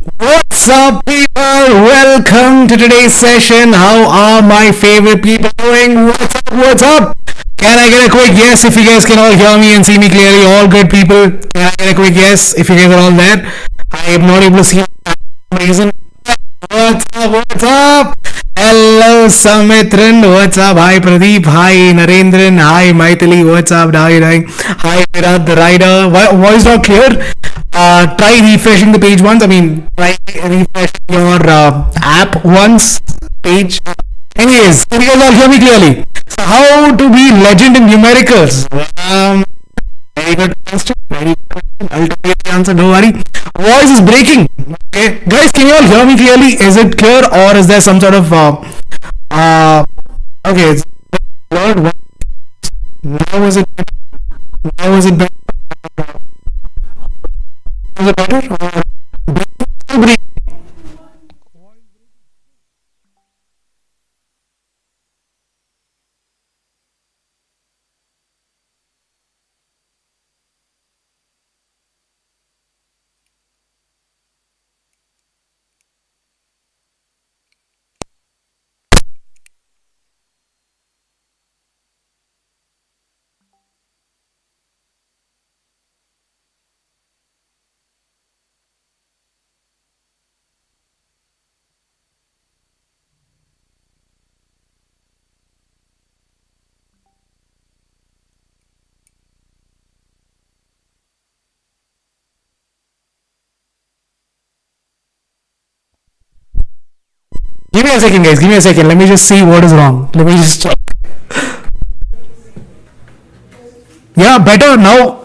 What's up, people? Welcome to today's session. How are my favorite people doing? What's up? What's up? Can I get a quick yes if you guys can all hear me and see me clearly? All good people. Can I get a quick yes if you guys are all there? I am not able to see you for some reason. What's up? What's up? Hello, Samitran. What's up? Hi, Pradeep. Hi, Narendran. Hi, Maithili. What's up? How are you doing? Hi, Virat, the rider. Voice not clear. Try refreshing the page once. Try refreshing your app once. Page. Anyways, can you guys all hear me clearly? So, how to be legend in numericals? Very good question. Very good question. I'll tell you the answer. Don't worry. Voice is breaking. Okay, guys, can you all hear me clearly? Is it clear, or is there some sort of okay? It's clear. Now is it? Now is it better? Is it better? Give me a second, guys. Give me a second. Let me just see what is wrong. Let me just check. Yeah, better now.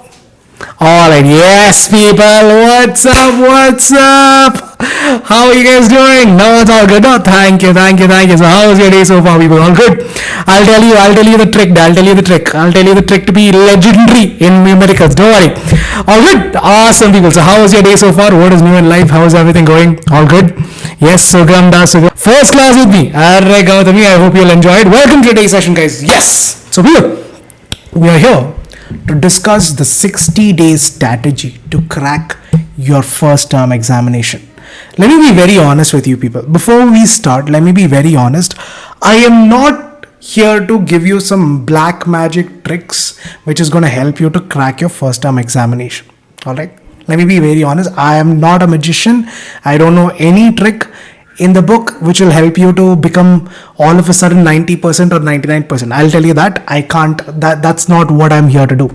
Alright, yes, people. What's up? What's up? How are you guys doing? No, it's all good. No, thank you. So, how was your day so far, people? All good. I'll tell you the trick. I'll tell you the trick to be legendary in numericals. Don't worry. All good. Awesome, people. So, how was your day so far? What is new in life? How is everything going? All good. Yes, Sugam Das. First class with me. Alright, Gautami. I hope you'll enjoy it. Welcome to today's session, guys. Yes. So, we are here to discuss the 60-day strategy to crack your first term examination. Let me be very honest with you, people. Before we start, let me be very honest. I am not here to give you some black magic tricks which is going to help you to crack your first term examination. All right. Let me be very honest. I am not a magician. I don't know any trick in the book which will help you to become all of a sudden 90% or 99%. I'll tell you that I can't. That's not what I'm here to do.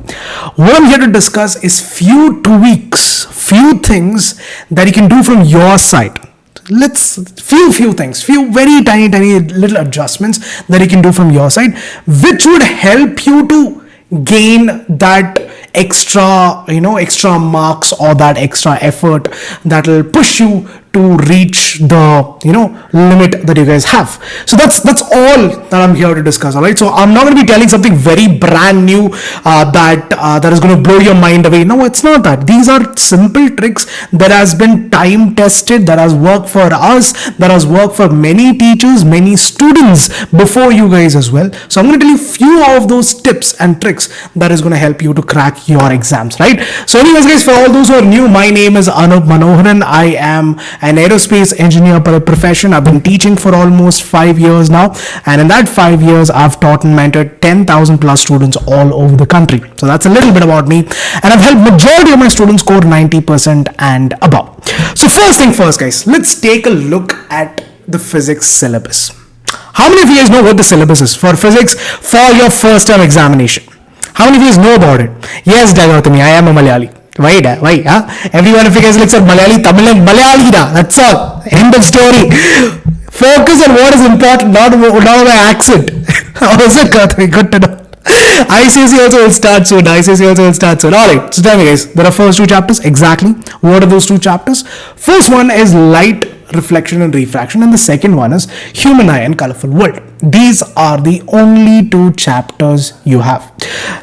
What I'm here to discuss is few tweaks, few things that you can do from your side. Few things, few very tiny little adjustments that you can do from your side, which would help you to gain that extra marks or that extra effort that will push you to reach the limit that you guys have. So that's all that I'm here to discuss. All right, so I'm not going to be telling something very brand new that is going to blow your mind away. No, it's not that. These are simple tricks that has been time tested, that has worked for us, that has worked for many teachers, many students before you guys as well. So I'm going to tell you few of those tips and tricks that is going to help you to crack your exams, right? So anyways, guys, for all those who are new, my name is Anoop Manoharan. I am an aerospace engineer by profession. I've been teaching for almost 5 years now, and in that 5 years I've taught and mentored 10,000 plus students all over the country. So that's a little bit about me, and I've helped majority of my students score 90% and above. So first thing first, guys, let's take a look at the physics syllabus. How many of you guys know what the syllabus is for physics for your first term examination? How many of you guys know about it? Yes, Dagautami, I am a Malayali. Why? Everyone of you guys looks at Malayali, Tamil, Malayali da. That's all. End of story. Focus on what is important, not my accent. How is it, Gautami? Good to know. ICSE also will start soon. Alright, so tell me, guys, there are first two chapters. Exactly. What are those two chapters? First one is light, reflection and refraction, and the second one is human eye and colorful world. These are the only two chapters you have.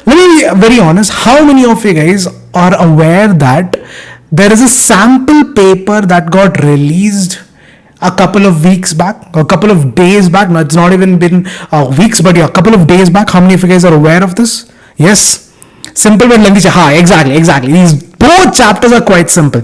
Let me be very honest. How many of you guys are aware that there is a sample paper that got released a couple of weeks back, a couple of days back? No, it's not even been weeks, but yeah, a couple of days back. How many of you guys are aware of this? Yes. Simple but lengthy. Exactly. These Both chapters are quite simple.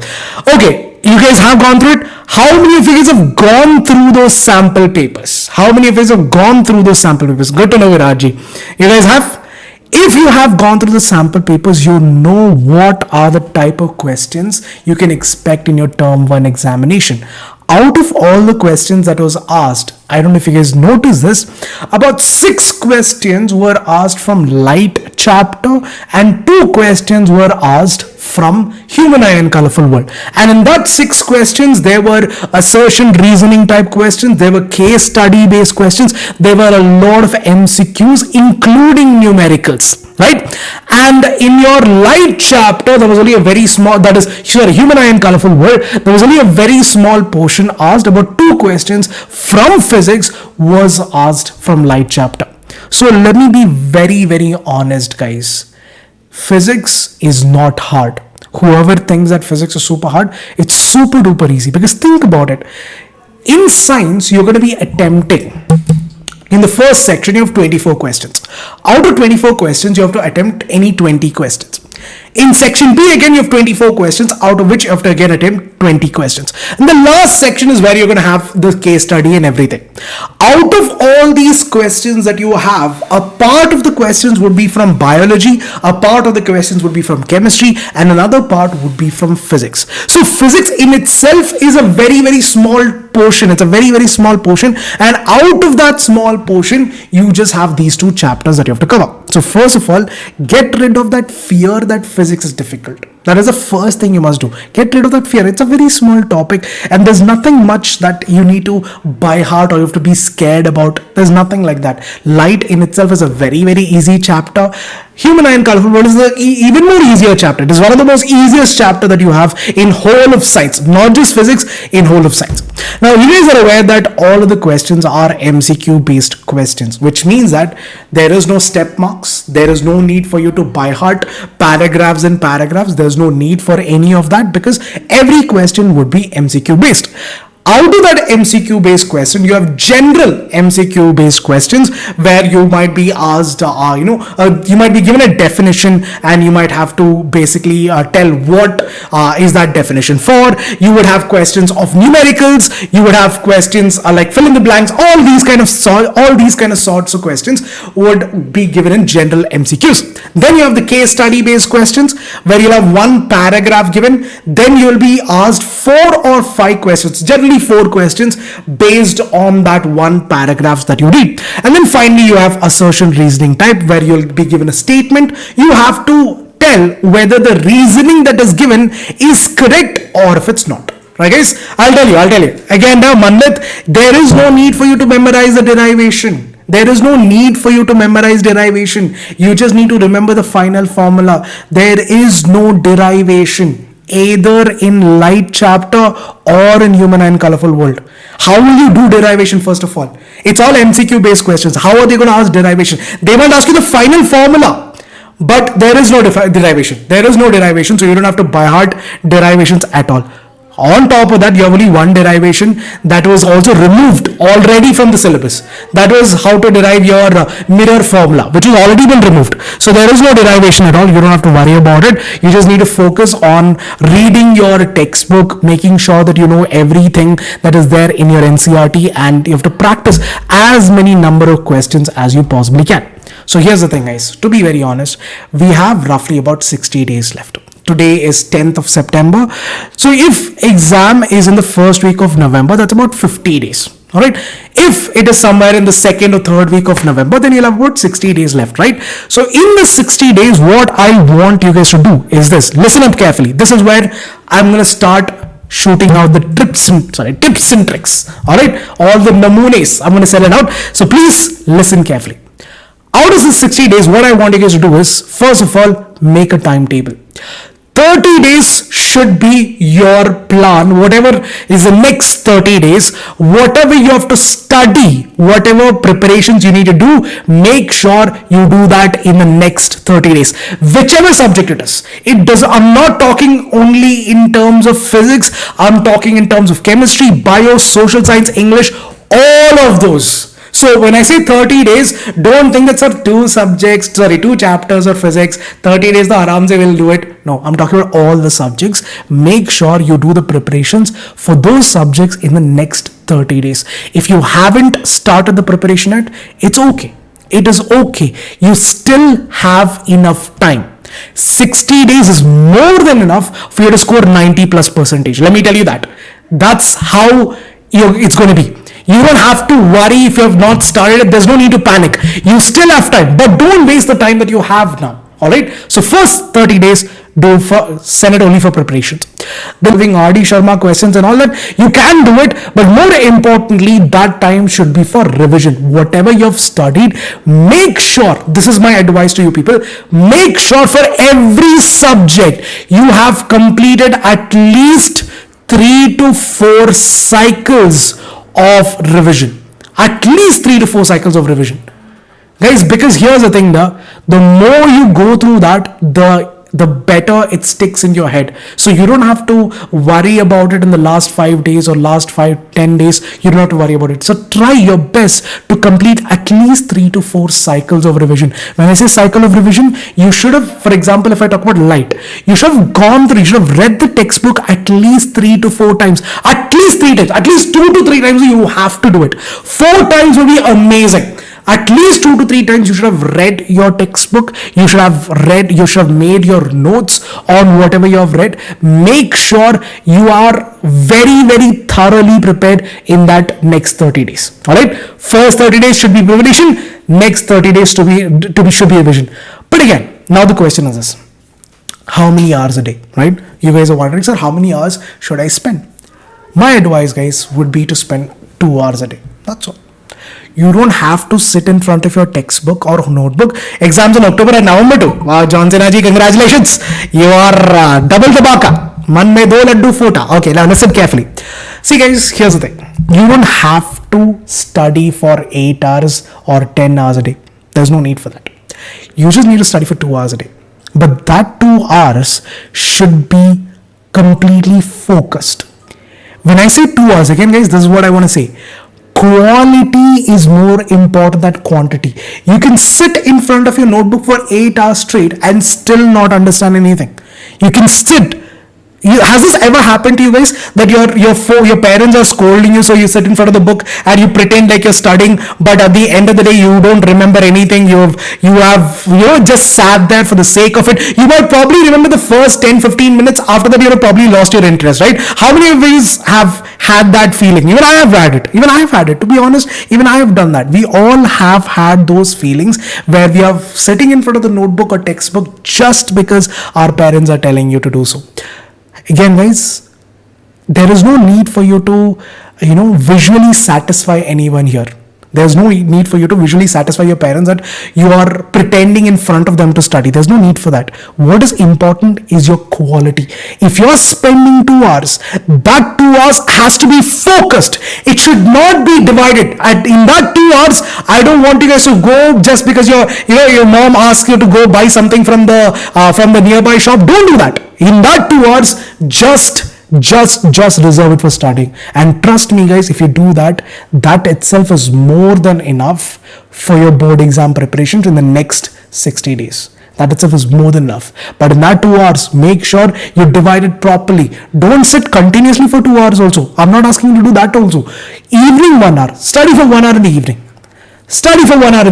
Okay, you guys have gone through it. How many of you guys have gone through those sample papers? How many of you guys have gone through those sample papers? Good to know, Viraji. You guys have? If you have gone through the sample papers, you know what are the type of questions you can expect in your term 1 examination. Out of all the questions that was asked, I don't know if you guys noticed this, about 6 questions were asked from light chapter and 2 questions were asked from human eye and colorful world. And in that 6 questions, there were assertion reasoning type questions, there were case study based questions, there were a lot of MCQs including numericals. Right? And in your light chapter, there was only a very small, that is, sure, human eye and colorful world, there was only a very small portion asked. About 2 questions from physics was asked from light chapter. So let me be very, very honest, guys. Physics is not hard. Whoever thinks that physics is super hard, it's super duper easy. Because think about it. In science, you're going to be attempting, in the first section, you have 24 questions. Out of 24 questions, you have to attempt any 20 questions. In section B, again, you have 24 questions, out of which you have to again attempt 20 questions. And the last section is where you're going to have the case study and everything. Out of all these questions that you have, a part of the questions would be from biology, a part of the questions would be from chemistry, and another part would be from physics. So physics in itself is a very, very small portion. It's a very, very small portion. And out of that small portion, you just have these 2 chapters that you have to cover. So first of all, get rid of that fear that physics is difficult. That is the first thing you must do. Get rid of that fear. It's a very small topic and there's nothing much that you need to by heart or you have to be scared about. There's nothing like that. Light in itself is a very, very easy chapter. Human eye and colorful world is the even more easier chapter. It is one of the most easiest chapter that you have in whole of science, not just physics, in whole of science. Now you guys are aware that all of the questions are MCQ based questions, which means that there is no step marks. There is no need for you to by heart paragraphs and paragraphs. There's no need for any of that because every question would be MCQ based. Out of that MCQ based question, you have general MCQ based questions where you might be asked, you might be given a definition and you might have to basically tell what is that definition for. You would have questions of numericals. You would have questions like fill in the blanks. All these kind of sorts of questions would be given in general MCQs. Then you have the case study based questions where you'll have 1 paragraph given. Then you will be asked 4 or 5 questions, generally 4 questions based on that 1 paragraph that you read. And then finally you have assertion reasoning type where you'll be given a statement. You have to tell whether the reasoning that is given is correct or if it's not. Right guys, I'll tell you. Again now, Mandit, there is no need for you to memorize the derivation. There is no need for you to memorize derivation. You just need to remember the final formula. There is no derivation either in light chapter or in human and colorful world. How will you do derivation first of all? It's all MCQ based questions. How are they going to ask derivation? They might ask you the final formula, but there is no derivation. There is no derivation, so you don't have to by heart derivations at all. On top of that, you have only 1 derivation that was also removed already from the syllabus. That was how to derive your mirror formula, which has already been removed. So there is no derivation at all. You don't have to worry about it. You just need to focus on reading your textbook, making sure that you know everything that is there in your NCRT, and you have to practice as many number of questions as you possibly can. So here's the thing, guys. To be very honest, we have roughly about 60 days left. Today is 10th of September. So if exam is in the first week of November, that's about 50 days. All right. If it is somewhere in the 2nd or 3rd week of November, then you'll have about 60 days left, right? So in the 60 days, what I want you guys to do is this. Listen up carefully. This is where I'm going to start shooting out the tips and tricks. All right. All the namunes, I'm going to set it out. So please listen carefully. Out of the 60 days, what I want you guys to do is, first of all, make a timetable. 30 days should be your plan. Whatever is the next 30 days, whatever you have to study, whatever preparations you need to do, make sure you do that in the next 30 days. Whichever subject it is. I'm not talking only in terms of physics. I'm talking in terms of chemistry, bio, social science, English, all of those. So when I say 30 days, don't think that, sir, two chapters of physics, 30 days, the aram se will do it. No, I'm talking about all the subjects. Make sure you do the preparations for those subjects in the next 30 days. If you haven't started the preparation yet, it's okay. It is okay. You still have enough time. 60 days is more than enough for you to score 90 plus percentage. Let me tell you that. That's how it's going to be. You don't have to worry if you have not started it. There's no need to panic. You still have time, but don't waste the time that you have now. All right. So first 30 days, send it only for preparations. Then giving R.D. Sharma questions and all that, you can do it, but more importantly, that time should be for revision. Whatever you have studied, make sure, this is my advice to you people, make sure for every subject you have completed at least 3 to 4 cycles of revision. At least 3 to 4 cycles of revision. Guys, because here's the thing, the more you go through that, the better it sticks in your head. So you don't have to worry about it in the last 5 days or last 10 days. You don't have to worry about it. So try your best to complete at least 3 to 4 cycles of revision. When I say cycle of revision, you should have, for example, if I talk about light, you should have gone through, you should have read the textbook at least 3 to 4 times. At least 3 times. At least 2 to 3 times you have to do it. 4 times would be amazing. At least 2 to 3 times you should have read your textbook. You should have made your notes on whatever you have read. Make sure you are very, very thoroughly prepared in that next 30 days. All right. First 30 days should be preparation. Next 30 days should be revision. But again, now the question is this: how many hours a day? Right? You guys are wondering, sir, how many hours should I spend? My advice, guys, would be to spend 2 hours a day. That's all. You don't have to sit in front of your textbook or notebook. Exams in October and November too. Wow, Johnson Aji, congratulations. You are double the baka. Man mein do laddu fota. Okay, now listen carefully. See guys, here's the thing. You don't have to study for 8 hours or 10 hours a day. There's no need for that. You just need to study for 2 hours a day. But that 2 hours should be completely focused. When I say 2 hours, again guys, this is what I want to say. Quality is more important than quantity. You can sit in front of your notebook for 8 hours straight and still not understand anything. You can sit. Has this ever happened to you guys that your parents are scolding you, so you sit in front of the book and you pretend like you're studying, but at the end of the day you don't remember anything. You have just sat there for the sake of it. You might probably remember the first 10-15 minutes. After that you have probably lost your interest, right? How many of you have had that feeling? Even I have had it. To be honest, even I have done that. We all have had those feelings where we are sitting in front of the notebook or textbook just because our parents are telling you to do so. Again, guys, there is no need for you to, visually satisfy anyone here. There's no need for you to visually satisfy your parents that you are pretending in front of them to study. There's no need for that. What is important is your quality. If you're spending 2 hours, that 2 hours has to be focused. It should not be divided. In that 2 hours, I don't want you guys to go just because your mom asks you to go buy something from the nearby shop. Don't do that. In that 2 hours, just reserve it for studying. And trust me guys, if you do that itself is more than enough for your board exam preparations in the next 60 days. That itself is more than enough. But in that 2 hours, make sure you divide it properly. Don't sit continuously for 2 hours also. I'm not asking you to do that also. Evening 1 hour. Study for 1 hour in the evening. Study for 1 hour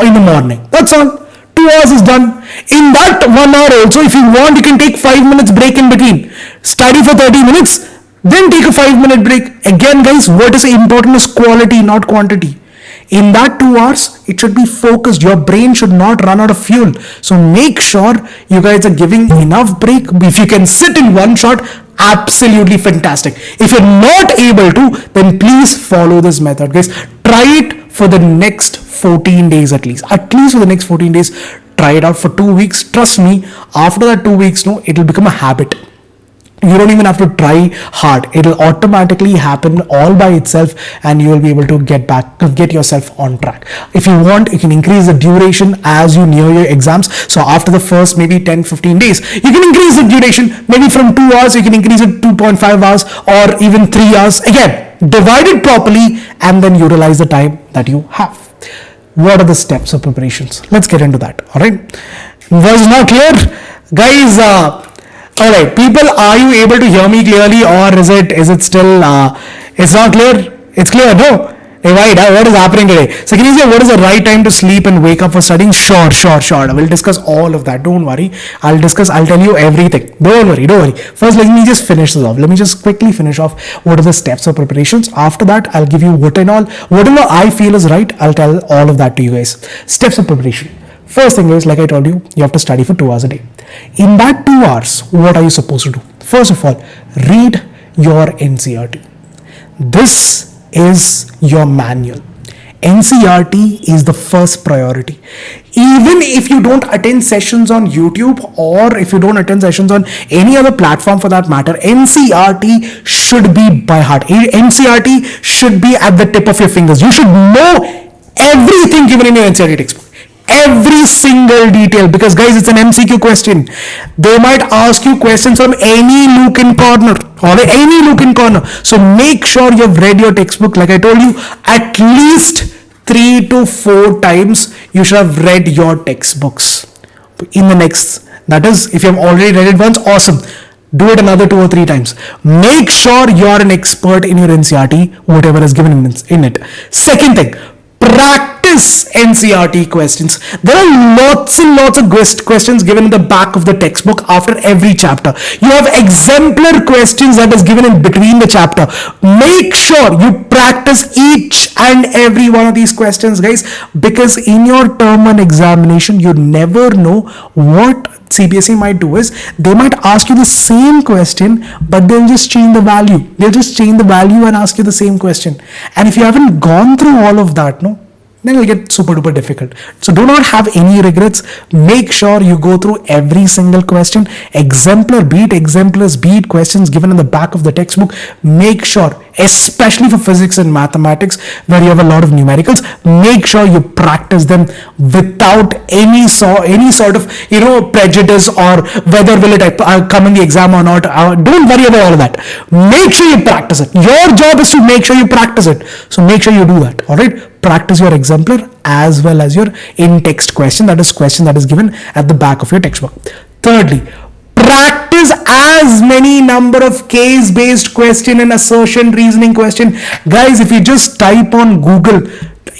in the morning. That's all. 2 hours is done. In that 1 hour also, if you want, you can take 5 minutes break in between. Study for 30 minutes, then take a 5-minute break. Again, guys, what is important is quality, not quantity. In that 2 hours, it should be focused. Your brain should not run out of fuel. So make sure you guys are giving enough break. If you can sit in one shot, absolutely fantastic. If you're not able to, then please follow this method, guys. Try it for the next 14 days at least. At least for the next 14 days, try it out for 2 weeks. Trust me, after that 2 weeks, it will become a habit. You don't even have to try hard. It'll automatically happen all by itself, and you will be able to get yourself on track. If you want, you can increase the duration as you near your exams. So after the first maybe 10-15 days, you can increase the duration. Maybe from 2 hours, you can increase it to 2.5 hours or even 3 hours. Again, divide it properly and then utilize the time that you have. What are the steps of preparations? Let's get into that. All right. Was not clear, guys? All right, people, are you able to hear me clearly, or is it still it's not clear? It's clear, no? Hey, right, what is happening today? So can you say what is the right time to sleep and wake up for studying? Sure. We'll discuss all of that. Don't worry. I'll tell you everything. Don't worry. First, let me just finish this off. Let me just quickly finish off what are the steps of preparations. After that, I'll give you whatever I feel is right. I'll tell all of that to you guys. Steps of preparation. First thing is, like I told you, you have to study for 2 hours a day. In that 2 hours, what are you supposed to do? First of all, read your NCRT. This is your manual. NCRT is the first priority. Even if you don't attend sessions on YouTube, or if you don't attend sessions on any other platform for that matter, NCRT should be by heart. NCRT should be at the tip of your fingers. You should know everything given in your NCRT textbook. Every single detail, because guys, it's an MCQ question. They might ask you questions from any nook and corner, so make sure you've read your textbook. Like I told you, at least 3 to 4 times you should have read your textbooks. In the next, that is, if you have already read it once, awesome. Do it another 2 or 3 times. Make sure you're an expert in your NCRT, whatever is given in it. Second thing, practice NCRT questions. There are lots and lots of questions given in the back of the textbook after every chapter. You have exemplar questions that is given in between the chapter. Make sure you practice each and every one of these questions, guys, because in your term 1 examination, you never know what CBSE might do is they might ask you the same question, but they'll just change the value. They'll just change the value and ask you the same question. And if you haven't gone through all of that, then it'll get super duper difficult. So do not have any regrets. Make sure you go through every single question. Exemplars, beat questions given in the back of the textbook. Make sure, especially for physics and mathematics, where you have a lot of numericals, make sure you practice them without any sort of prejudice or whether will it come in the exam or not. Don't worry about all of that. Make sure you practice it. Your job is to make sure you practice it. So make sure you do that. All right. Practice your exemplar as well as your in-text question. That is question that is given at the back of your textbook. Thirdly, practice as many number of case-based question and assertion reasoning question. Guys, if you just type on Google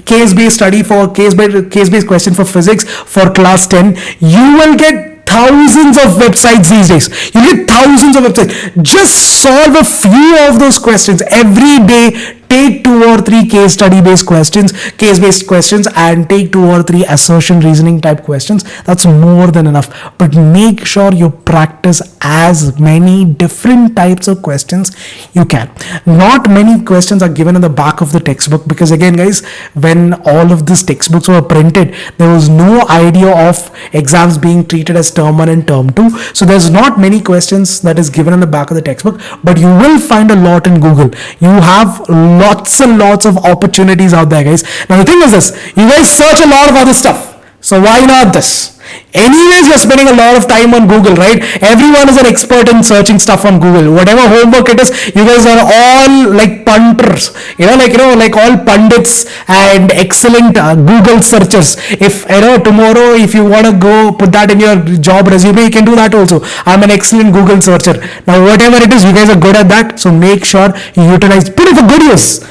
case-based study for case-based question for physics for class 10, you will get thousands of websites these days. You get thousands of websites. Just solve a few of those questions every day. Take 2 or 3 case based questions, and take 2 or 3 assertion reasoning type questions. That's more than enough. But make sure you practice as many different types of questions you can. Not many questions are given in the back of the textbook, because again, guys, when all of these textbooks were printed, there was no idea of exams being treated as term 1 and term 2. So there's not many questions that is given in the back of the textbook, but you will find a lot in Google. You have lots and lots of opportunities out there, guys. Now the thing is this, you guys search a lot of other stuff, so why not this? Anyways, you're spending a lot of time on Google, right? Everyone is an expert in searching stuff on Google. Whatever homework it is, you guys are all like punters, like all pundits and excellent Google searchers. If tomorrow, if you want to go put that in your job resume, you can do that also. I'm an excellent Google searcher. Now, whatever it is, you guys are good at that. So make sure you utilize, put it for good use.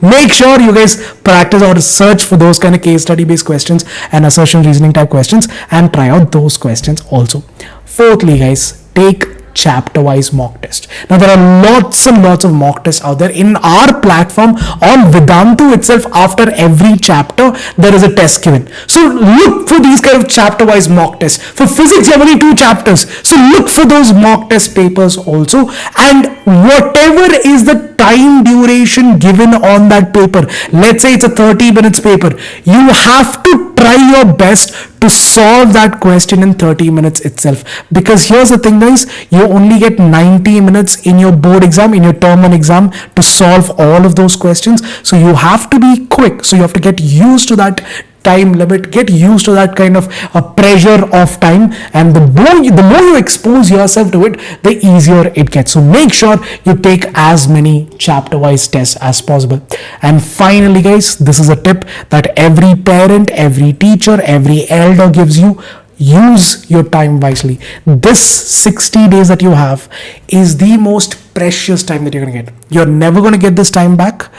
Make sure you guys practice or search for those kind of case study based questions and assertion reasoning type questions, and try out those questions also. Fourthly, guys, take chapter wise mock test. Now there are lots and lots of mock tests out there in our platform on Vedantu itself. After every chapter there is a test given, so look for these kind of chapter wise mock tests. For physics you have only 2 chapters, so look for those mock test papers also, and whatever is the time duration given on that paper, let's say it's a 30 minutes paper, you have to try your best to solve that question in 30 minutes itself. Because here's the thing, guys, you only get 90 minutes in your board exam, in your term 1 exam, to solve all of those questions. So you have to be quick. So you have to get used to that time limit, get used to that kind of pressure of time, and the more you expose yourself to it, the easier it gets. So make sure you take as many chapter wise tests as possible. And finally, guys, this is a tip that every parent, every teacher, every elder gives you: use your time wisely. This 60 days that you have is the most precious time that you're going to get. You're never going to get this time back.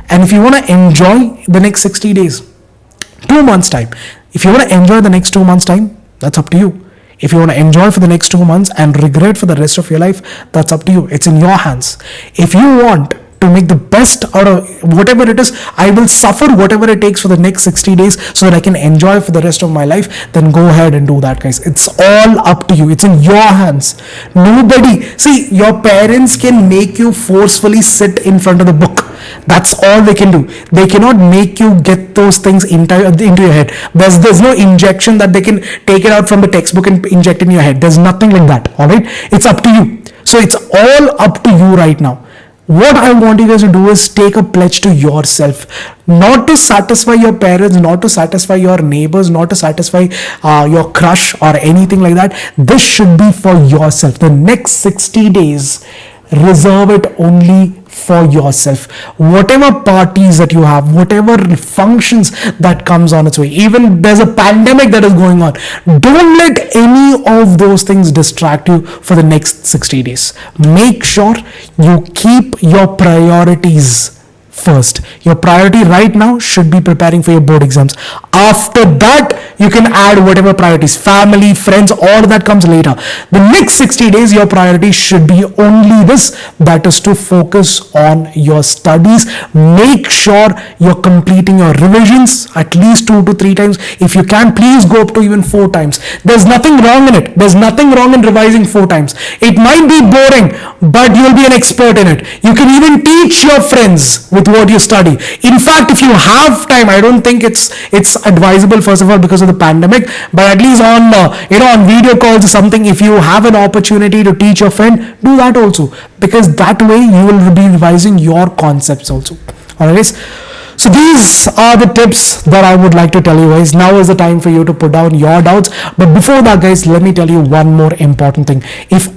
And if you want to enjoy the next 60 days, 2 months time, if you want to enjoy the next 2 months time, that's up to you. If you want to enjoy for the next 2 months and regret for the rest of your life, that's up to you. It's in your hands. If you want to make the best out of whatever it is, I will suffer whatever it takes for the next 60 days so that I can enjoy for the rest of my life, then go ahead and do that, guys. It's all up to you. It's in your hands. Nobody, see, your parents can make you forcefully sit in front of the book. That's all they can do. They cannot make you get those things into your head. There's no injection that they can take it out from the textbook and inject in your head. There's nothing like that. All right, it's up to you. So it's all up to you right now. What I want you guys to do is take a pledge to yourself, not to satisfy your parents, not to satisfy your neighbors, not to satisfy your crush or anything like that. This should be for yourself. The next 60 days, reserve it only for yourself. Whatever parties that you have, whatever functions that comes on its way, even there's a pandemic that is going on, don't let any of those things distract you for the next 60 days. Make sure you keep your priorities first. Your priority right now should be preparing for your board exams. After that, you can add whatever priorities, family, friends, all of that comes later. The next 60 days, your priority should be only this, that is to focus on your studies. Make sure you're completing your revisions at least 2 to 3 times. If you can, please go up to even 4 times. There's nothing wrong in it. There's nothing wrong in revising 4 times. It might be boring, but you'll be an expert in it. You can even teach your friends with what you study. In fact, if you have time, I don't think it's advisable, first of all, because of the pandemic, but at least on on video calls or something, if you have an opportunity to teach your friend, do that also, because that way you will be revising your concepts also. Alright, so these are the tips that I would like to tell you guys. Now is the time for you to put down your doubts, but before that, guys, let me tell you one more important thing. If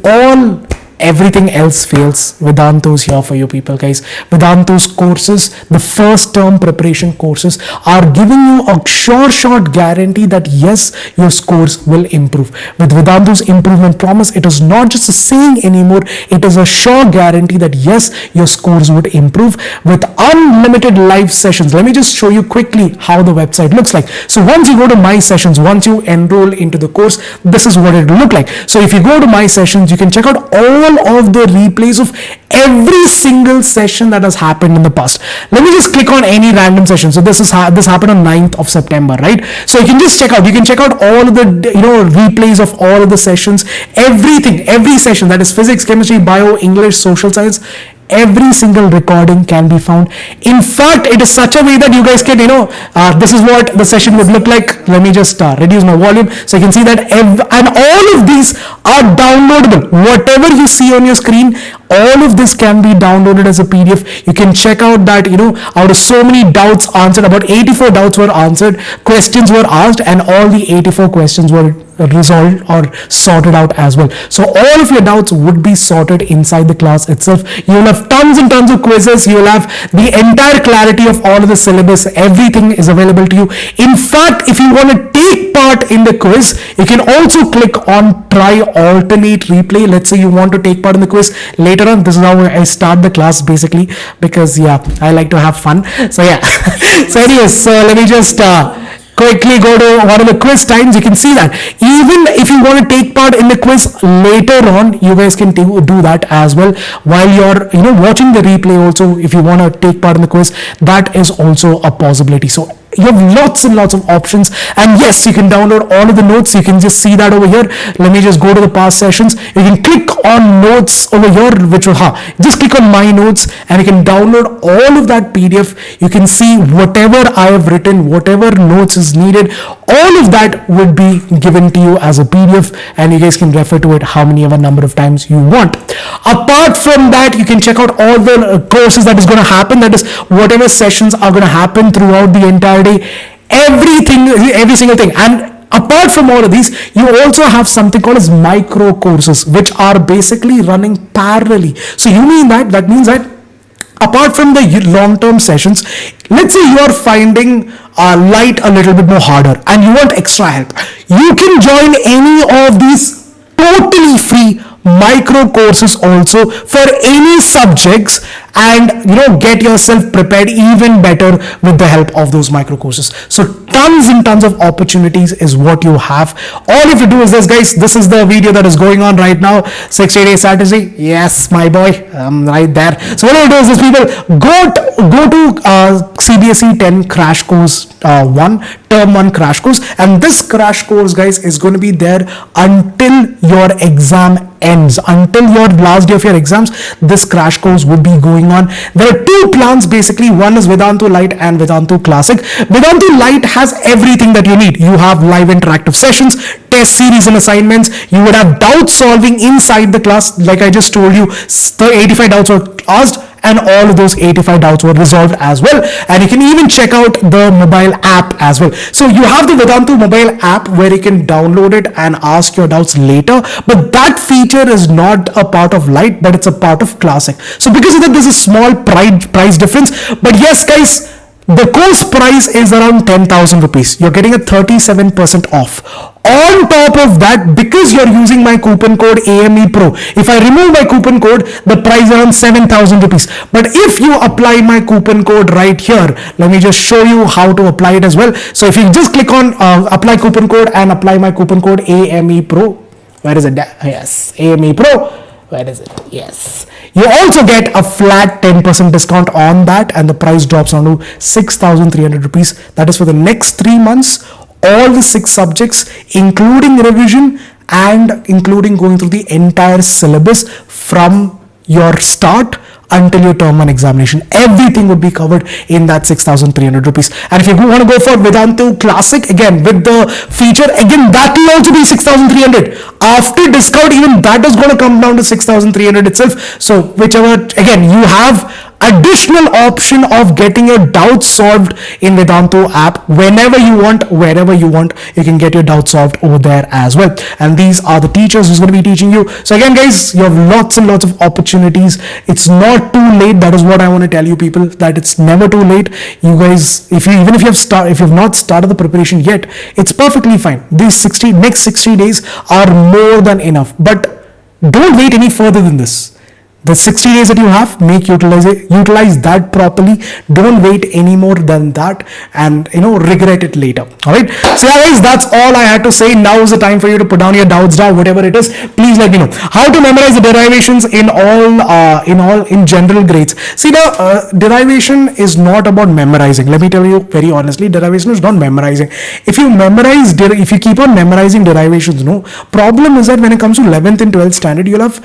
everything else fails, Vedantu's here for you people, guys. Vedantu's courses, the first term preparation courses, are giving you a short guarantee that yes, your scores will improve. With Vedantu's improvement promise, it is not just a saying anymore, it is a sure guarantee that yes, your scores would improve with unlimited live sessions. Let me just show you quickly how the website looks like. So once you go to My Sessions, once you enroll into the course, this is what it will look like. So if you go to My Sessions, you can check out all of the replays of every single session that has happened in the past. Let me just click on any random session. So this happened on 9th of September, right? So you can just check out, all of the replays of all of the sessions, everything, every session, that is physics, chemistry, bio, English, social science. Every single recording can be found. In fact, it is such a way that you guys can, this is what the session would look like. Let me just reduce my volume so you can see that. And all of these are downloadable. Whatever you see on your screen, all of this can be downloaded as a PDF. You can check out that, out of so many doubts answered, about 84 doubts were answered, questions were asked, and all the 84 questions were resolved or sorted out as well. So all of your doubts would be sorted inside the class itself. You will have tons and tons of quizzes. You will have the entire clarity of all of the syllabus. Everything is available to you. In fact, if you want to take part in the quiz, you can also click on try alternate replay. Let's say you want to take part in the quiz later on. This is how I start the class basically, because I like to have fun. So so anyways, so let me just quickly go to one of the quiz times. You can see that even if you want to take part in the quiz later on, you guys can do that as well while you're watching the replay. Also, if you want to take part in the quiz, that is also a possibility. So You have lots and lots of options, and yes, you can download all of the notes. You can just see that over here. Let me just go to the past sessions. You can click on notes over here, which will just click on my notes, and you can download all of that PDF. You can see whatever I have written, whatever notes is needed, all of that would be given to you as a PDF, and you guys can refer to it how many ever number of times you want. Apart from that, you can check out all the courses that is going to happen, that is whatever sessions are going to happen throughout the entire day, everything, every single thing. And apart from all of these, you also have something called as micro courses, which are basically running parallelly. So you mean that means that apart from the long-term sessions, let's say you are finding light a little bit more harder and you want extra help, you can join any of these totally free micro courses also for any subjects, and get yourself prepared even better with the help of those micro courses. So tons and tons of opportunities is what you have. All you have to do is this, guys. This is the video that is going on right now. 60-day strategy. Yes, my boy, I'm right there. So what you do is this, people, go to CBSE 10 crash course 1, term 1 crash course, and this crash course, guys, is going to be there until your exam ends, until your last day of your exams. This crash course would be going on. There are two plans basically. One is Vedantu Lite and Vedantu Classic. Vedantu Lite has everything that you need. You have live interactive sessions, test series and assignments. You would have doubt solving inside the class. Like I just told you, the 85 doubts were asked, and all of those 85 doubts were resolved as well. And you can even check out the mobile app as well. So you have the Vedantu mobile app where you can download it and ask your doubts later, but that feature is not a part of Lite, but it's a part of Classic. So because of that, there's a small price difference. But yes, guys, the course price is around 10,000 rupees. You're getting a 37% off. On top of that, because you're using my coupon code AME Pro, if I remove my coupon code, the price is around 7,000 rupees. But if you apply my coupon code right here, let me just show you how to apply it as well. So if you just click on apply coupon code and apply my coupon code AME Pro, where is it? Yes, AME Pro. Where is it? Yes. You also get a flat 10% discount on that, and the price drops down to 6,300 rupees. That is for the next 3 months, all the 6 subjects, including revision and including going through the entire syllabus from your start until your term 1 examination. Everything would be covered in that 6,300 rupees. And if you want to go for Vedantu Classic, again, with the feature, again, that will also be 6,300. After discount, even that is going to come down to 6,300 itself. So whichever, again, you have additional option of getting your doubts solved in Vedantu app whenever you want, wherever you want. You can get your doubts solved over there as well. And these are the teachers who's going to be teaching you. So again, guys, you have lots and lots of opportunities. It's not too late. That is what I want to tell you, people, that it's never too late. You guys, if you have not started the preparation yet, it's perfectly fine. These next 60 days are more than enough. But don't wait any further than this. The 60 days that you have, utilize that properly. Don't wait any more than that, and regret it later. All right. So yeah, guys, that's all I had to say. Now is the time for you to put down your doubts down, whatever it is. Please let me know how to memorize the derivations in general grades. See, the derivation is not about memorizing. Let me tell you very honestly, derivation is not memorizing. If you keep on memorizing derivations, problem is that when it comes to 11th and 12th standard, you'll have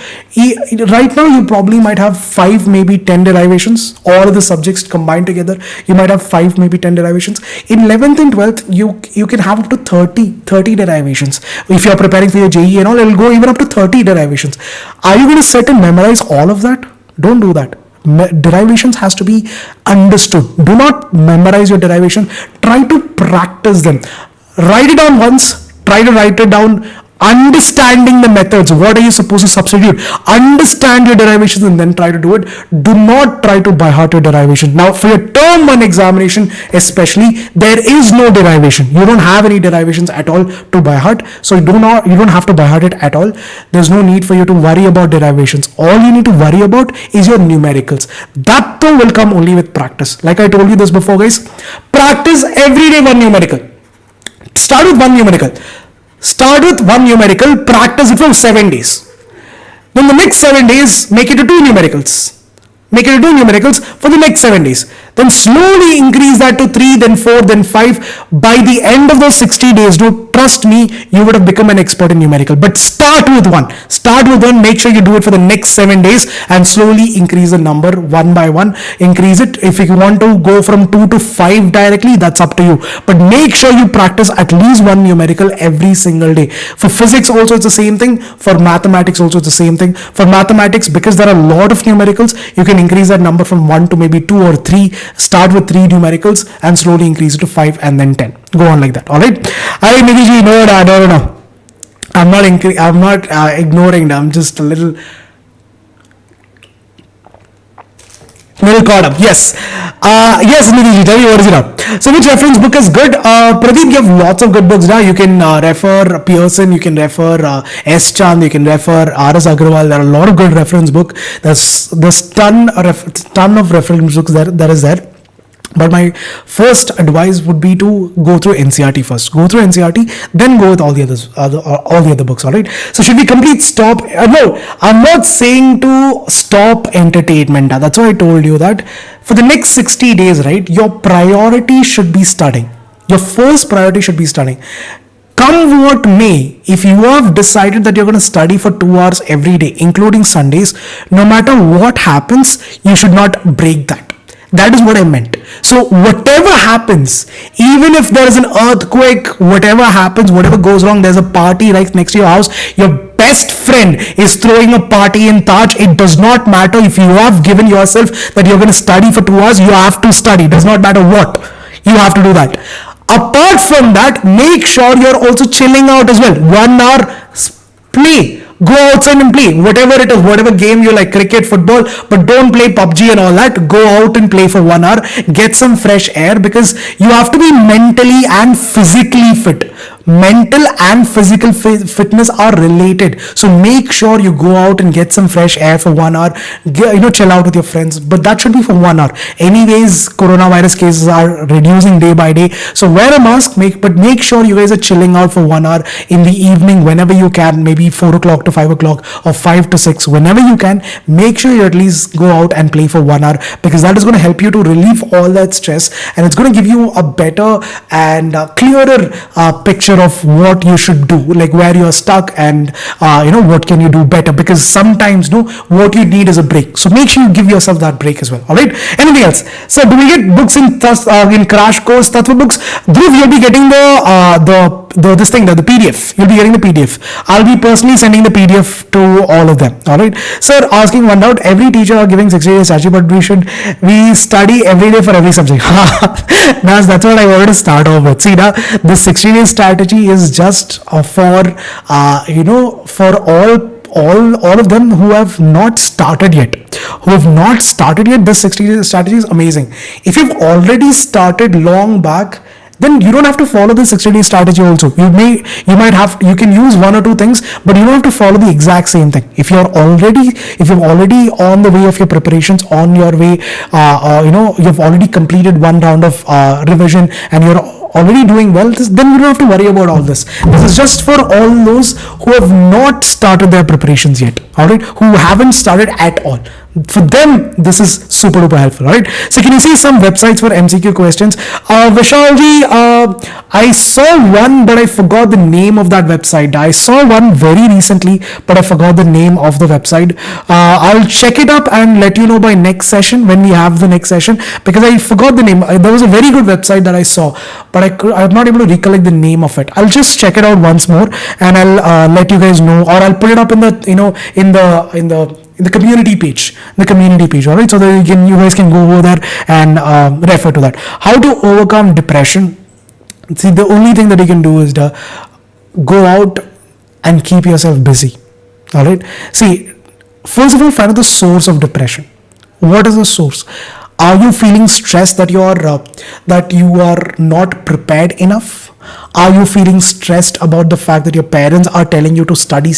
right now you probably might have 5, maybe 10 derivations. All of the subjects combined together, you might have 5, maybe 10 derivations. In 11th and 12th, you can have up to 30 derivations. If you're preparing for your JEE and all, it'll go even up to 30 derivations. Are you going to sit and memorize all of that? Don't do that. Derivations has to be understood. Do not memorize your derivation. Try to practice them. Write it down once. Try to write it down. Understanding the methods, what are you supposed to substitute? Understand your derivations and then try to do it. Do not try to by heart your derivation. Now for your term 1 examination especially, there is no derivation. You don't have any derivations at all to by heart. So you don't have to by heart it at all. There's no need for you to worry about derivations. All you need to worry about is your numericals. That though will come only with practice. Like I told you this before, guys. Practice every day one numerical. Start with one numerical. Practice it for 7 days. Then the next 7 days, make it to 2 numericals. Make it to 2 numericals for the next 7 days. Then slowly increase that to 3, then 4, then 5. By the end of those 60 days, trust me, you would have become an expert in numerical. But start with one. Make sure you do it for the next 7 days and slowly increase the number one by one. Increase it. If you want to go from 2 to 5 directly, that's up to you. But make sure you practice at least one numerical every single day. For physics also it's the same thing. For mathematics also it's the same thing. For mathematics, because there are a lot of numericals, you can increase that number from 1 to maybe 2 or 3. Start with 3 numericals and slowly increase it to 5 and then 10. Go on like that. All right. I Nidhi, no. I'm not ignoring them. I'm just a little caught up. Yes. Yes, Nidhi, tell me what is it up. So which reference book is good? Pradeep, you have lots of good books now. You can refer Pearson, you can refer S. Chand, you can refer R.S. Agrawal. There are a lot of good reference books. There's ton of reference books that is there. But my first advice would be to go through NCRT first. Go through NCRT, then go with all the other books. All right. So should we complete stop? No, I'm not saying to stop entertainment. That's why I told you that for the next 60 days, right? Your priority should be studying. Your first priority should be studying. Come what may, if you have decided that you're going to study for 2 hours every day, including Sundays, no matter what happens, you should not break that. That is what I meant. So whatever happens, even if there is an earthquake, whatever happens, whatever goes wrong, there's a party right next to your house, your best friend is throwing a party in Taj, it does not matter if you have given yourself that you're going to study for 2 hours, you have to study. It does not matter what. You have to do that. Apart from that, make sure you're also chilling out as well. 1 hour play. Go outside and play, whatever it is, whatever game you like, cricket, football, but don't play PUBG and all that. Go out and play for 1 hour, get some fresh air, because you have to be mentally and physically fit. Mental and physical fitness are related. So make sure you go out and get some fresh air for 1 hour, chill out with your friends, but that should be for 1 hour. Anyways, coronavirus cases are reducing day by day. So wear a mask, but make sure you guys are chilling out for 1 hour in the evening, whenever you can, maybe 4 o'clock to 5 o'clock or 5 to 6, whenever you can. Make sure you at least go out and play for 1 hour, because that is going to help you to relieve all that stress, and it's going to give you a better and clearer picture of what you should do, like where you are stuck, and what can you do better, because sometimes what you need is a break. So make sure you give yourself that break as well. All right. Anything else? So do we get books in crash course Tattva books? Dhruv, you'll be getting the PDF. You'll be getting the PDF. I'll be personally sending the PDF to all of them. All right. Sir, asking one doubt. Every teacher are giving 60 days strategy, but we study every day for every subject. That's what I wanted to start off with. See, now the 60 days strategy is just for all of them who have not started yet. This 60 days strategy is amazing. If you've already started long back, then you don't have to follow the 60 day strategy also. You can use 1 or 2 things, but you don't have to follow the exact same thing. If you're already on the way of your preparations, on your way, you've already completed 1 round of revision and you're already doing well, then you don't have to worry about all this. This is just for all those who have not started their preparations yet, all right, who haven't started at all. For them, this is super duper helpful. All right. So can you see some websites for MCQ questions? Vishalji, I saw one, but I forgot the name of that website. I saw one very recently, but I forgot the name of the website. I'll check it up and let you know by next session, when we have the next session, because I forgot the name. There was a very good website that I saw, but I'm not able to recollect the name of it. I'll just check it out once more and I'll let you guys know, or I'll put it up in the community page, all right, so that you guys can go over there and refer to that. How to overcome depression? See, the only thing that you can do is to go out and keep yourself busy. All right. See, first of all, find out the source of depression. What is the source? Are you feeling stressed that you are not prepared enough? Are you feeling stressed about the fact that your parents are telling you to study?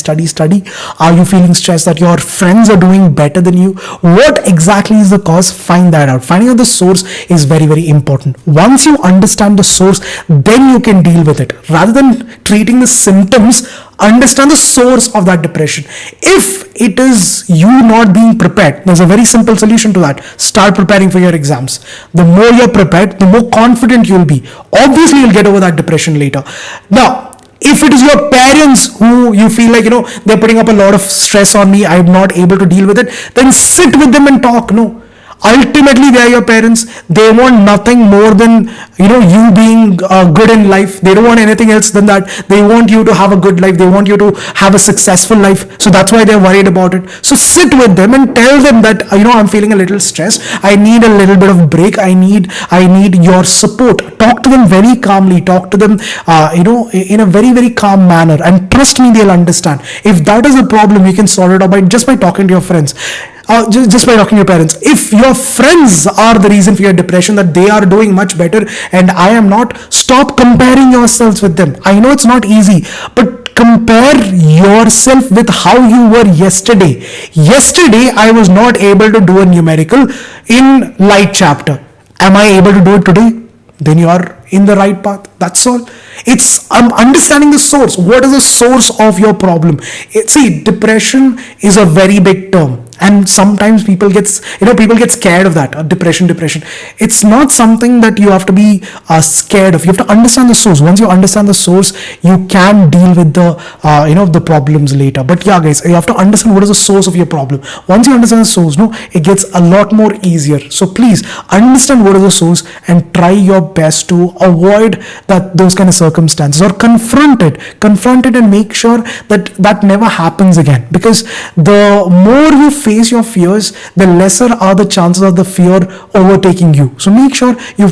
Are you feeling stressed that your friends are doing better than you? What exactly is the cause? Find that out. Finding out the source is very, very important. Once you understand the source, then you can deal with it. Rather than treating the symptoms, Understand the source of that depression. If it is you not being prepared, there's a very simple solution to that. Start preparing for your exams. The more you're prepared, the more confident you'll be. Obviously, you'll get over that depression later. Now, if it is your parents who you feel like, they're putting up a lot of stress on me, I'm not able to deal with it, then sit with them and talk. No. Ultimately, they are your parents. They want nothing more than you being good in life. They don't want anything else than that. They want you to have a good life. They want you to have a successful life. So that's why they're worried about it. So sit with them and tell them that I'm feeling a little stressed. I need a little bit of break. I need your support. Talk to them very calmly. Talk to them in a very, very calm manner. And trust me, they'll understand. If that is a problem, you can solve it out just by talking to your friends. Just by talking to your parents. If your friends are the reason for your depression, that they are doing much better and I am not, stop comparing yourselves with them. I know it's not easy, but compare yourself with how you were yesterday. Yesterday, I was not able to do a numerical in light chapter. Am I able to do it today? Then you are in the right path. That's all. It's understanding the source. What is the source of your problem? See, depression is a very big term. And sometimes people get scared of that. Depression. It's not something that you have to be scared of. You have to understand the source. Once you understand the source, you can deal with the problems later. But yeah, guys, you have to understand what is the source of your problem. Once you understand the source, it gets a lot more easier. So please understand what is the source and try your best to avoid those kind of circumstances, or confront it and make sure that never happens again. Because the more you face your fears, the lesser are the chances of the fear overtaking you. So make sure you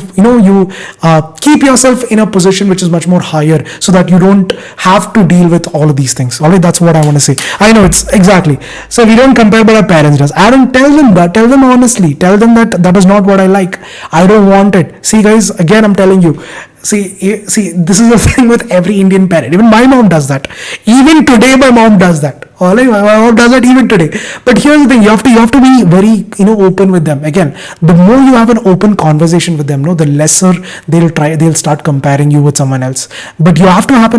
keep yourself in a position which is much more higher, so that you don't have to deal with all of these things. All right, that's what I want to say. I know it's exactly. So we don't compare, but our parents does. I don't tell them that. Tell them honestly. Tell them that is not what I like. I don't want it. See, guys, again, I'm telling you. See, this is the thing with every Indian parent. Even my mom does that. Even today, my mom does that. All right, my mom does that even today. But here's the thing: you have to be very open with them. Again, the more you have an open conversation with them, the lesser they'll start comparing you with someone else. But you have to have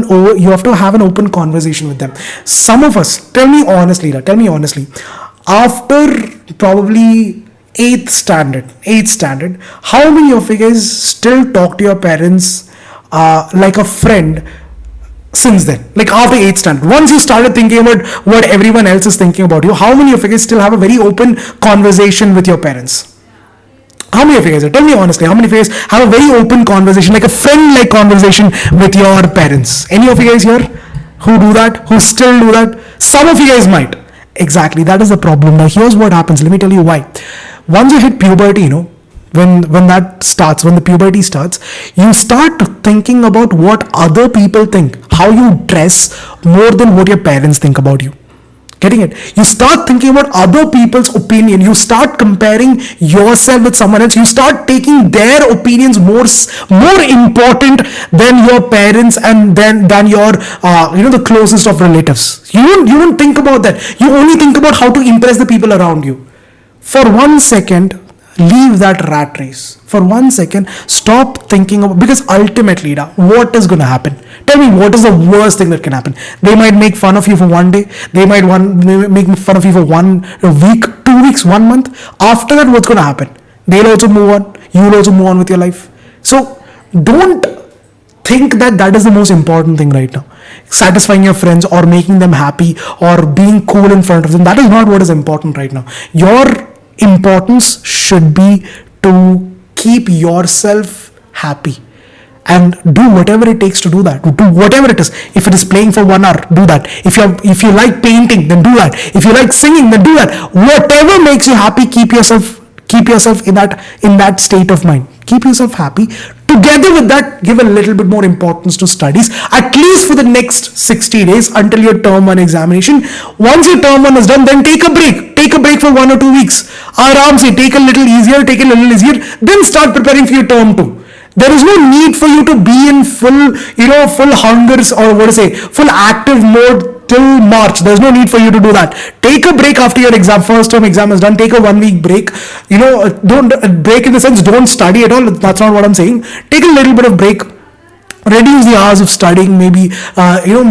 an open conversation with them. Some of us, tell me honestly, after probably 8th standard, how many of you guys still talk to your parents like a friend since then? Like after 8th standard, once you started thinking about what everyone else is thinking about you, how many of you guys still have a very open conversation with your parents? How many of you guys, tell me honestly, how many of you guys have a very open conversation, like a friend-like conversation with your parents? Any of you guys here who do that, who still do that? Some of you guys might. Exactly, that is the problem. Now here's what happens. Let me tell you why. Once you hit puberty, when the puberty starts, you start thinking about what other people think, how you dress, more than what your parents think about you. Getting it? You start thinking about other people's opinion. You start comparing yourself with someone else. You start taking their opinions more important than your parents and than your the closest of relatives. You don't think about that. You only think about how to impress the people around you. For 1 second, leave that rat race. For 1 second, stop thinking about, because ultimately, what is going to happen? Tell me, what is the worst thing that can happen? They might make fun of you for 1 day. They might make fun of you for 1 week, 2 weeks, 1 month. After that, what's going to happen? They'll also move on. You'll also move on with your life. So don't think that is the most important thing right now. Satisfying your friends or making them happy or being cool in front of them. That is not what is important right now. Your importance should be to keep yourself happy and do whatever it takes to do that. Do whatever it is. If it is playing for 1 hour, do that. If you like painting, then do that. If you like singing, then do that. Whatever makes you happy, keep yourself in that state of mind. Keep yourself happy. Together with that, give a little bit more importance to studies, at least for the next 60 days until your term 1 examination. Once your term 1 is done, then take a break. Take a break for 1 or 2 weeks. Aram se, take a little easier, then start preparing for your term 2. There is no need for you to be in full hungers or full active mode till March. There's no need for you to do that. Take a break after your first term exam is done. Take a 1 week break. Don't break in the sense don't study at all. That's not what I'm saying. Take a little bit of break. reduce the hours of studying, maybe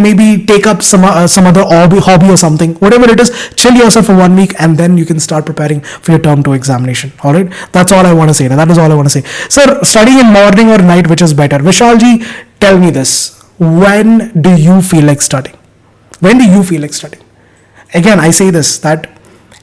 maybe take up some other hobby or something, whatever it is. Chill yourself for 1 week, and then you can start preparing for your term 2 examination. All right, that's all I want to say. That is all I want to say. Sir, studying in morning or night, which is better? Vishalji, tell me this. When do you feel like studying? When do you feel like studying? Again, I say this, that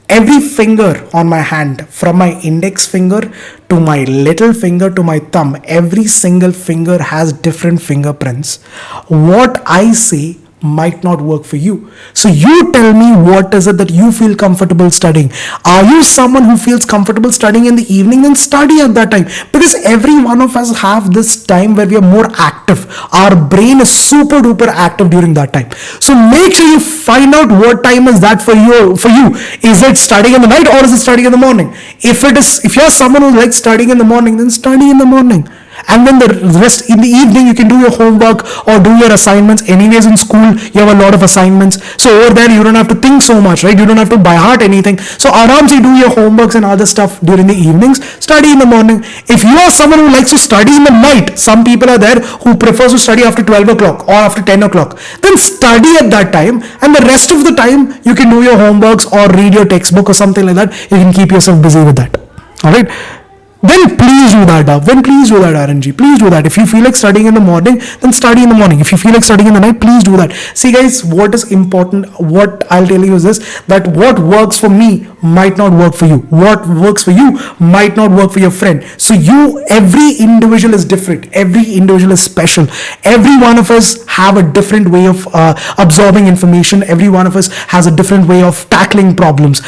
every finger on my hand, from my index finger to my little finger to my thumb, every single finger has different fingerprints. What I say might not work for you. So you tell me, what is it that you feel comfortable studying? Are you someone who feels comfortable studying in the evening? Then study at that time, because every one of us have this time where we are more active. Our brain is super duper active during that time. So make sure you find out what time is that for you. Is it studying in the night, or is it studying in the morning? If you're someone who likes studying in the morning, then study in the morning. And then the rest in the evening, you can do your homework or do your assignments. Anyways, in school you have a lot of assignments, so over there you don't have to think so much, right? You don't have to by heart anything. So aramse do your homeworks and other stuff during the evenings. Study in the morning. If you are someone who likes to study in the night, some people are there who prefers to study after 12 o'clock or after 10 o'clock, then study at that time, and the rest of the time you can do your homeworks or read your textbook or something like that. You can keep yourself busy with that. All right, then please do that, RNG. Please do that. If you feel like studying in the morning, then study in the morning. If you feel like studying in the night, please do that. See guys, what is important, what I'll tell you is this, that what works for me might not work for you. What works for you might not work for your friend. So every individual is different. Every individual is special. Every one of us have a different way of absorbing information. Every one of us has a different way of tackling problems.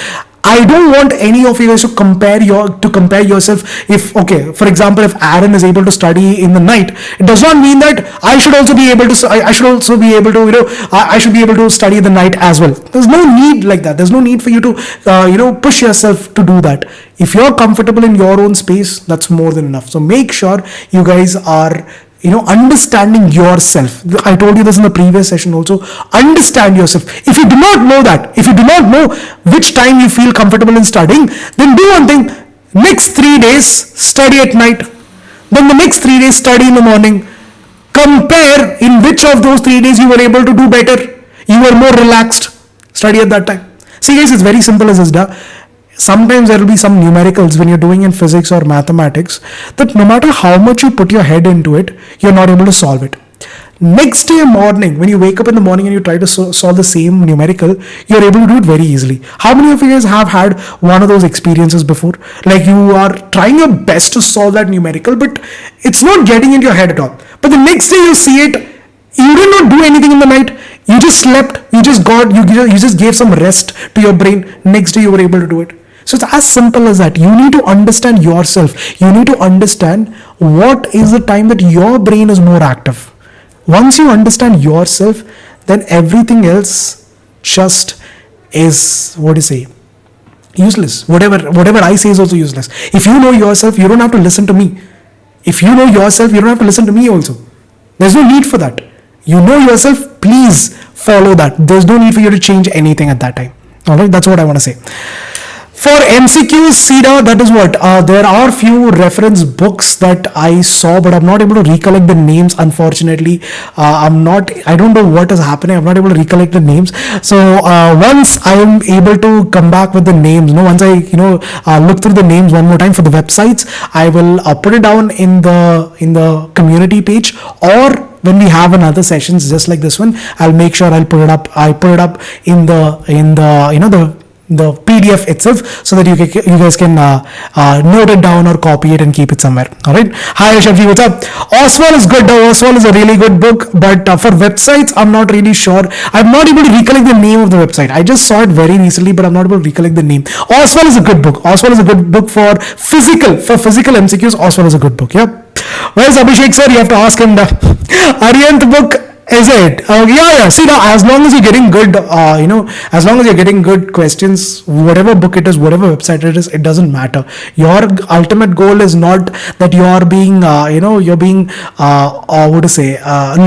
I don't want any of you guys to compare yourself. If, okay, for example, if Aaron is able to study in the night, it does not mean that I should also be able to. I should also be able to. I should be able to study in the night as well. There's no need like that. There's no need for you to push yourself to do that. If you're comfortable in your own space, that's more than enough. So make sure you guys are understanding yourself. I told you this in the previous session also. Understand yourself. If you do not know that, if you do not know which time you feel comfortable in studying, then do one thing. Next 3 days, study at night. Then the next 3 days, study in the morning. Compare in which of those 3 days you were able to do better. You were more relaxed. Study at that time. See guys, it's very simple as this. Sometimes there will be some numericals when you're doing in physics or mathematics that no matter how much you put your head into it, you're not able to solve it. Next day morning, when you wake up in the morning and you try to solve the same numerical, you're able to do it very easily. How many of you guys have had one of those experiences before? Like you are trying your best to solve that numerical, but it's not getting into your head at all. But the next day you see it, you did not do anything in the night. You just slept. You just gave some rest to your brain. Next day you were able to do it. So it's as simple as that. You need to understand yourself. You need to understand what is the time that your brain is more active. Once you understand yourself, then everything else just is, useless. Whatever I say is also useless. If you know yourself, you don't have to listen to me. If you know yourself, you don't have to listen to me also. There's no need for that. You know yourself, please follow that. There's no need for you to change anything at that time. Alright, that's what I want to say. For MCQs, CEDA, that is what, there are few reference books that I saw, but I'm not able to recollect the names, unfortunately. I don't know what is happening. I'm not able to recollect the names. So once I am able to come back with the names, once I look through the names one more time for the websites, I will put it down in the community page, or when we have another sessions just like this one, I'll make sure I'll put it up. I put it up in the PDF itself, so that you guys can note it down or copy it and keep it somewhere. All right. Hi Rishabh, what's up? Oswald is good. Oswald is a really good book, but for websites, I'm not really sure. I'm not able to recollect the name of the website. I just saw it very recently, but I'm not able to recollect the name. Oswald is a good book. Oswald is a good book for physical MCQs. Oswald is a good book. Yep. Where's Abhishek sir? You have to ask him. The Arihant book. Is it? Yeah. See now, as long as you're getting good, as long as you're getting good questions, whatever book it is, whatever website it is, it doesn't matter. Your ultimate goal is not that you're being,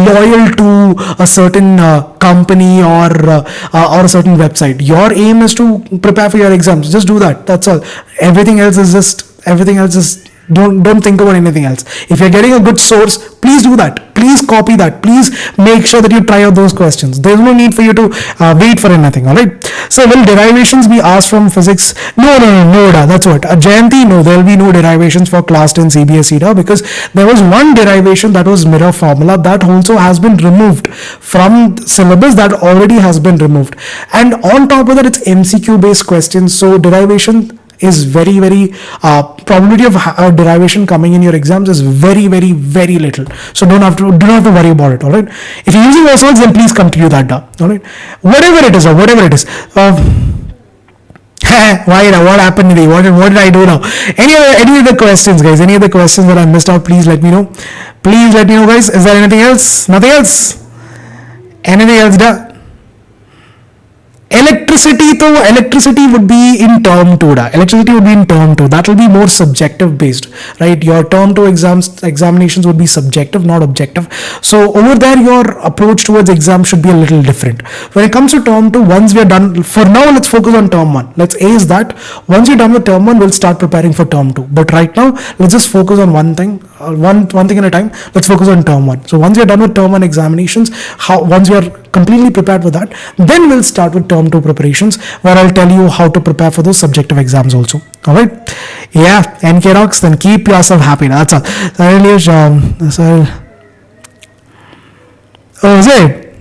loyal to a certain company or a certain website. Your aim is to prepare for your exams. Just do that. That's all. Everything else is Don't think about anything else. If you're getting a good source, please do that. Please copy that. Please make sure that you try out those questions. There's no need for you to wait for anything. All right. So will derivations be asked from physics? No. That's what. Jayanti, no, there will be no derivations for class 10 CBSE because there was one derivation, that was mirror formula, that also has been removed from syllabus. That already has been removed. And on top of that, it's MCQ based questions. So derivation is very probability of derivation coming in your exams is very little. So do not have to worry about it. All right. If you're using ourselves, then please continue that. All right. Whatever it is. What happened today? What did I do now? Any other questions, guys? Any other questions that I missed out? Please let me know. Guys. Is there anything else? Nothing else? Anything else? Electricity would be in term 2. Electricity would be in term 2. That will be more subjective based, right? Your term 2 examinations would be subjective, not objective. So over there, your approach towards exam should be a little different. When it comes to term 2, once we are done, for now, let's focus on term 1. Let's ace that. Once you're done with term 1, we'll start preparing for term 2. But right now, let's just focus on one thing at a time. Let's focus on term 1. So once you're done with term 1 examinations, once you're completely prepared with that, then we'll start with term 2 preparations, where I'll tell you how to prepare for those subjective exams also. All right. Yeah. NK rocks. Then keep yourself happy. That's all. Oh, is it?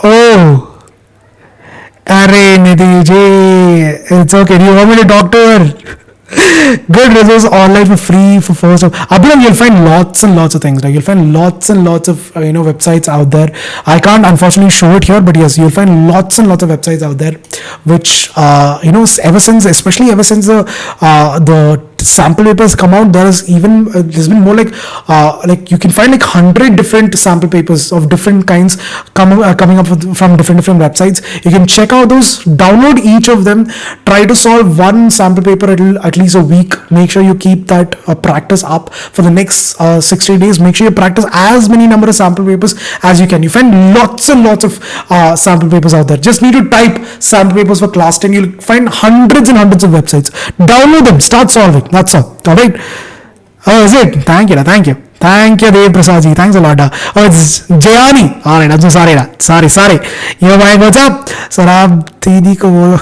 Oh. Arey Nidhi ji. It's okay. Do you want me to talk to her? Good results online for free for first. Abhiram, you'll find lots and lots of things. Like you'll find lots and lots of websites out there. I can't unfortunately show it here, but yes, you'll find lots and lots of websites out there, which especially ever since the sample papers come out, there's been more like you can find like 100 different sample papers of different kinds coming up from different websites. You can check out those, download each of them, try to solve one sample paper at least a week. Make sure you keep that practice up for the next 60 days. Make sure you practice as many number of sample papers as you can. You find lots and lots of sample papers out there. Just need to type sample papers for class 10. You'll find hundreds and hundreds of websites. Download them, start solving. That's all. All right. Oh, is it? Thank you, Dev Prasadji. Thanks a lot. Oh, it's Jayani. All right, I'm so sorry. Sorry. Yo, bhai, what's up? Sir, aap Didi ko bolo.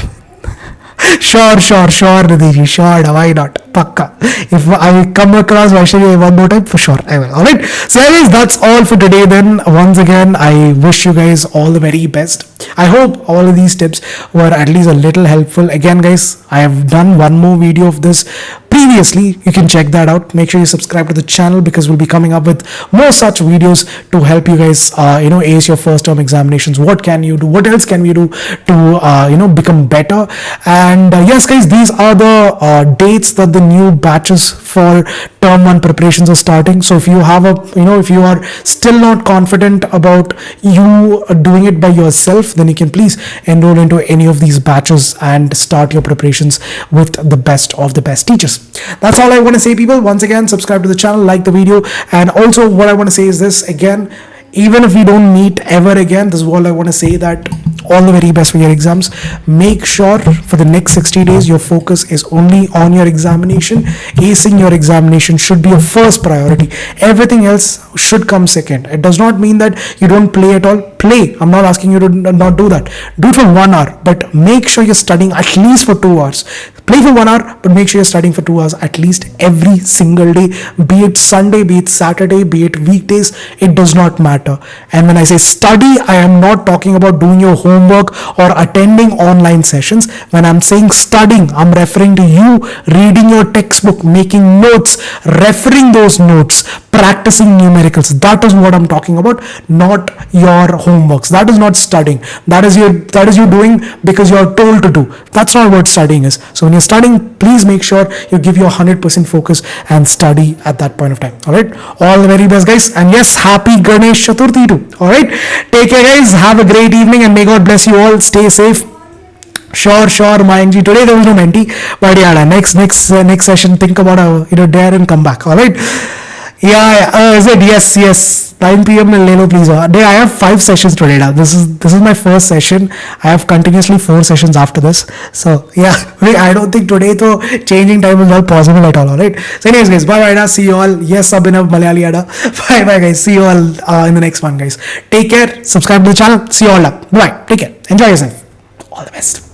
Sure, Nidhi. Sure, why not? Pakka. If I come across Vaishnavi one more time, for sure, I will. All right. So, anyways, that's all for today. Then, once again, I wish you guys all the very best. I hope all of these tips were at least a little helpful. Again, guys, I have done one more video of this previously. You can check that out. Make sure you subscribe to the channel because we'll be coming up with more such videos to help you guys, ace your first term examinations. What can you do? What else can we do to, become better? And yes, guys, these are the dates that the new batches for term 1 preparations are starting. So if you have if you are still not confident about you doing it by yourself, then you can please enroll into any of these batches and start your preparations with the best of the best teachers. That's all I want to say, people. Once again, subscribe to the channel, like the video, and also what I want to say is this again. Even if we don't meet ever again, this is all I want to say, that all the very best for your exams. Make sure for the next 60 days, your focus is only on your examination. Acing your examination should be your first priority. Everything else should come second. It does not mean that you don't play at all. Play. I'm not asking you to not do that. Do it for 1 hour, but make sure you're studying at least for 2 hours. Play for 1 hour, but make sure you're studying for 2 hours at least every single day, be it Sunday, be it Saturday, be it weekdays. It does not matter. And when I say study, I am not talking about doing your homework or attending online sessions. When I'm saying studying, I'm referring to you reading your textbook, making notes, referring those notes, practicing numericals. That is what I'm talking about, not your homeworks. That is not studying. That is you doing because you're told to do. That's not what studying is. So when you're studying, please make sure you give your 100% focus and study at that point of time. All right. All the very best, guys. And yes, happy Ganesh Chaturthi too. All right. Take care, guys. Have a great evening and may God bless you all. Stay safe. Sure, Mayank. Today there was no mentee, but yeah, next session, think about dare and come back. All right. Yeah. Is it? Yes. 9 p.m. में ले लो please. Day I have 5 sessions today now. This is my first session. I have continuously 4 sessions after this. So yeah, I don't think today तो changing time is not possible at all. Alright. So anyways guys, bye bye. See you all. Yes, Abhinav Malayali ada. Bye bye guys. See you all in the next one guys. Take care. Subscribe to the channel. See you all up. Bye. Take care. Enjoy yourself. All the best.